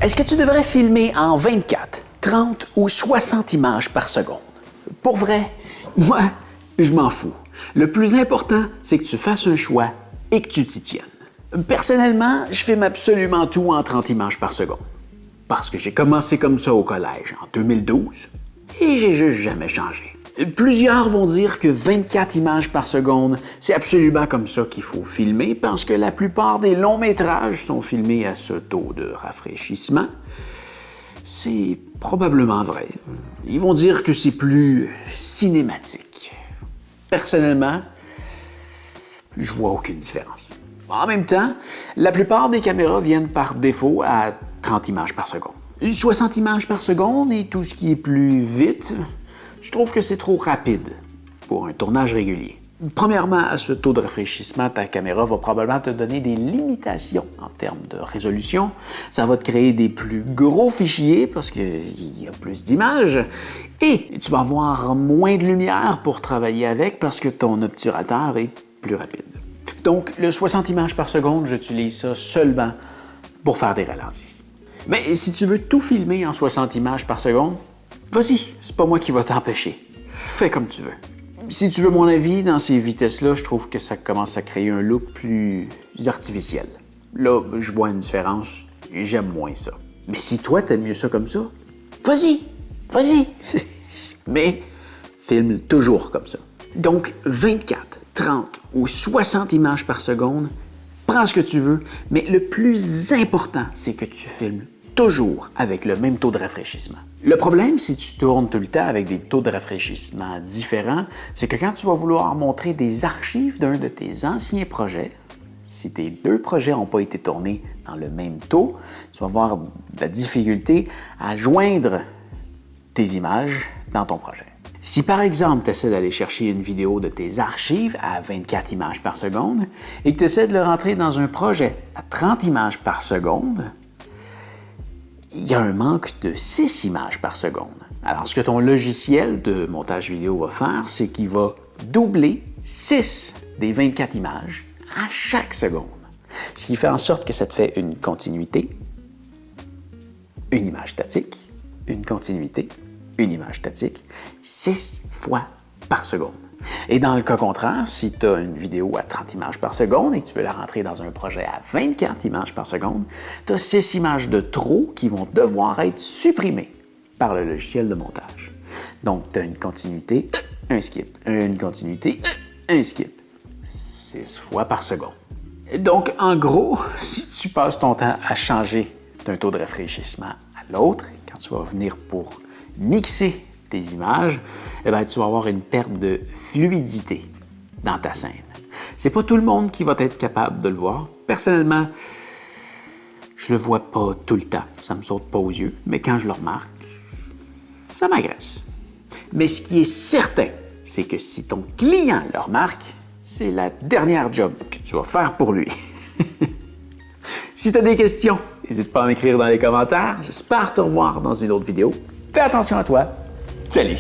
Est-ce que tu devrais filmer en 24, 30 ou 60 images par seconde? Pour vrai, moi, je m'en fous. Le plus important, c'est que tu fasses un choix et que tu t'y tiennes. Personnellement, je filme absolument tout en 30 images par seconde. Parce que j'ai commencé comme ça au collège en 2012 et j'ai juste jamais changé. Plusieurs vont dire que 24 images par seconde, c'est absolument comme ça qu'il faut filmer parce que la plupart des longs métrages sont filmés à ce taux de rafraîchissement. C'est probablement vrai. Ils vont dire que c'est plus cinématique. Personnellement, je vois aucune différence. En même temps, la plupart des caméras viennent par défaut à 30 images par seconde. 60 images par seconde et tout ce qui est plus vite, je trouve que c'est trop rapide pour un tournage régulier. Premièrement, à ce taux de rafraîchissement, ta caméra va probablement te donner des limitations en termes de résolution. Ça va te créer des plus gros fichiers parce qu'il y a plus d'images et tu vas avoir moins de lumière pour travailler avec parce que ton obturateur est plus rapide. Donc, le 60 images par seconde, j'utilise ça seulement pour faire des ralentis. Mais si tu veux tout filmer en 60 images par seconde, vas-y, c'est pas moi qui va t'empêcher. Fais comme tu veux. Si tu veux mon avis, dans ces vitesses-là, je trouve que ça commence à créer un look plus artificiel. Là, je vois une différence, j'aime moins ça. Mais si toi, t'aimes mieux ça comme ça, vas-y, vas-y. Mais filme toujours comme ça. Donc, 24, 30 ou 60 images par seconde, prends ce que tu veux, mais le plus important, c'est que tu filmes toujours avec le même taux de rafraîchissement. Le problème, si tu tournes tout le temps avec des taux de rafraîchissement différents, c'est que quand tu vas vouloir montrer des archives d'un de tes anciens projets, si tes deux projets n'ont pas été tournés dans le même taux, tu vas avoir de la difficulté à joindre tes images dans ton projet. Si par exemple, tu essaies d'aller chercher une vidéo de tes archives à 24 images par seconde et que tu essaies de le rentrer dans un projet à 30 images par seconde, il y a un manque de 6 images par seconde. Alors, ce que ton logiciel de montage vidéo va faire, c'est qu'il va doubler 6 des 24 images à chaque seconde. Ce qui fait en sorte que ça te fait une continuité, une image statique, une continuité, une image statique, 6 fois par seconde. Et dans le cas contraire, si tu as une vidéo à 30 images par seconde et que tu veux la rentrer dans un projet à 24 images par seconde, tu as 6 images de trop qui vont devoir être supprimées par le logiciel de montage. Donc, tu as une continuité, un skip, une continuité, un skip, 6 fois par seconde. Donc, en gros, si tu passes ton temps à changer d'un taux de rafraîchissement à l'autre, quand tu vas venir pour mixer tes images, eh bien, tu vas avoir une perte de fluidité dans ta scène. C'est pas tout le monde qui va être capable de le voir. Personnellement, je le vois pas tout le temps. Ça me saute pas aux yeux, mais quand je le remarque, ça m'agresse. Mais ce qui est certain, c'est que si ton client le remarque, c'est la dernière job que tu vas faire pour lui. Si tu as des questions, n'hésite pas à m'écrire dans les commentaires. J'espère te revoir dans une autre vidéo. Fais attention à toi. Salut!